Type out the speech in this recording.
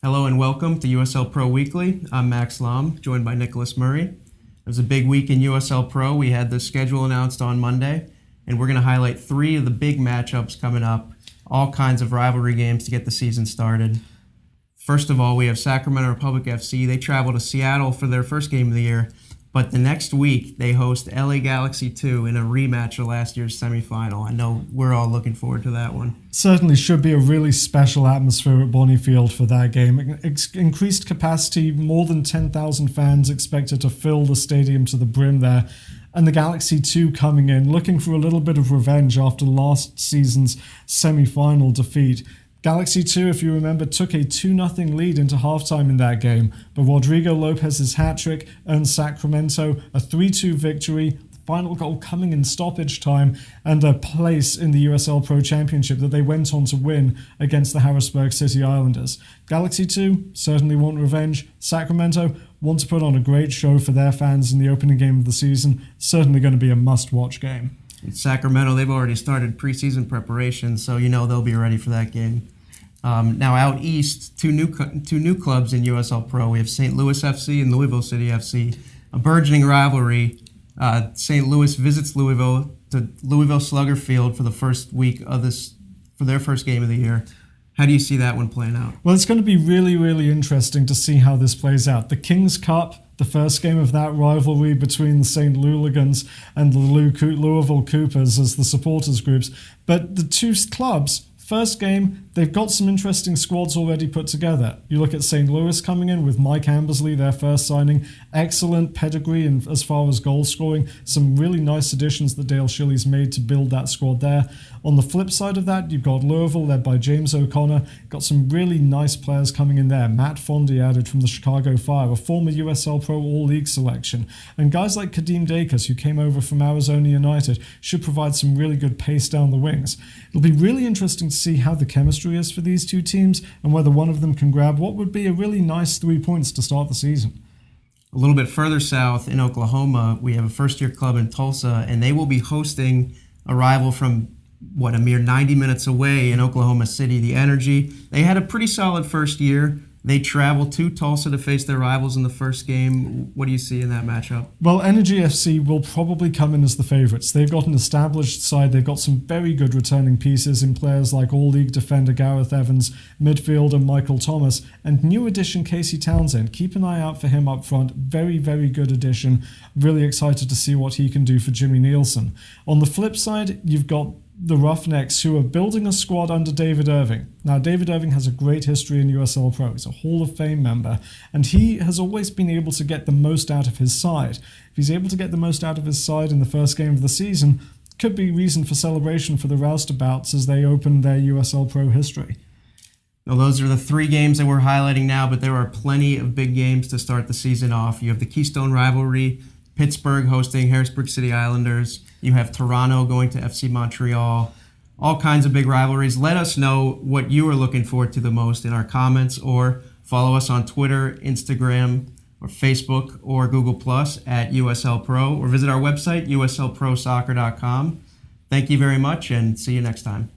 Hello and welcome to USL Pro Weekly. I'm Max Lom, joined by Nicholas Murray. It was a big week in USL Pro. We had the schedule announced on Monday, and we're going to highlight three of the big matchups coming up, all kinds of rivalry games to get the season started. First of all, we have Sacramento Republic FC. They travel to Seattle for their first game of the year, but the next week they host LA Galaxy 2 in a rematch of last year's semifinal. I know we're all looking forward to that one. Certainly should be a really special atmosphere at Bonneyfield for that game. Increased capacity, more than 10,000 fans expected to fill the stadium to the brim there. And the Galaxy 2 coming in, looking for a little bit of revenge after last season's semi-final defeat. Galaxy 2, if you remember, took a 2-0 lead into halftime in that game, but Rodrigo Lopez's hat-trick earned Sacramento a 3-2 victory, final goal coming in stoppage time, and a place in the USL Pro Championship that they went on to win against the Harrisburg City Islanders. Galaxy 2 certainly want revenge. Sacramento want to put on a great show for their fans in the opening game of the season. Certainly going to be a must-watch game. In Sacramento, they've already started preseason preparations, so you know they'll be ready for that game. Now out east, two new clubs in USL Pro. We have St. Louis FC and Louisville City FC, a burgeoning rivalry. St. Louis visits Louisville to Louisville Slugger Field for the first week of for their first game of the year. How do you see that one playing out? Well, it's going to be really, really interesting to see how this plays out. The Kings Cup, the first game of that rivalry between the St. Louligans and the Louisville Coopers as the supporters groups. But the two clubs, first game, they've got some interesting squads already put together. You look at St. Louis coming in with Mike Hambersley, their first signing. Excellent pedigree as far as goal scoring. Some really nice additions that Dale Shilley's made to build that squad there. On the flip side of that, you've got Louisville, led by James O'Connor. Got some really nice players coming in there. Matt Fondy added from the Chicago Fire, a former USL Pro All-League selection. And guys like Kadeem Dacus, who came over from Arizona United, should provide some really good pace down the wings. It'll be really interesting to see how the chemistry is for these two teams and whether one of them can grab what would be a really nice 3 points to start the season. A little bit further south in Oklahoma, we have a first-year club in Tulsa, and they will be hosting a rival from a mere 90 minutes away in Oklahoma City, the Energy. They had a pretty solid first year. They travel to Tulsa to face their rivals in the first game. What do you see in that matchup? Well, Energy FC will probably come in as the favourites. They've got an established side. They've got some very good returning pieces in players like All-League defender Gareth Evans, midfielder Michael Thomas, and new addition Casey Townsend. Keep an eye out for him up front. Very, very good addition. Really excited to see what he can do for Jimmy Nielsen. On the flip side, you've got the Roughnecks, who are building a squad under David Irving. Now, David Irving has a great history in USL Pro. He's a Hall of Fame member, and he has always been able to get the most out of his side. If he's able to get the most out of his side in the first game of the season, could be reason for celebration for the Roustabouts as they open their USL Pro history. Well, those are the three games that we're highlighting now, but there are plenty of big games to start the season off. You have the Keystone rivalry, Pittsburgh hosting Harrisburg City Islanders. You have Toronto going to FC Montreal. All kinds of big rivalries. Let us know what you are looking forward to the most in our comments, or follow us on Twitter, Instagram, or Facebook, or Google Plus at USL Pro, or visit our website, uslprosoccer.com. Thank you very much, and see you next time.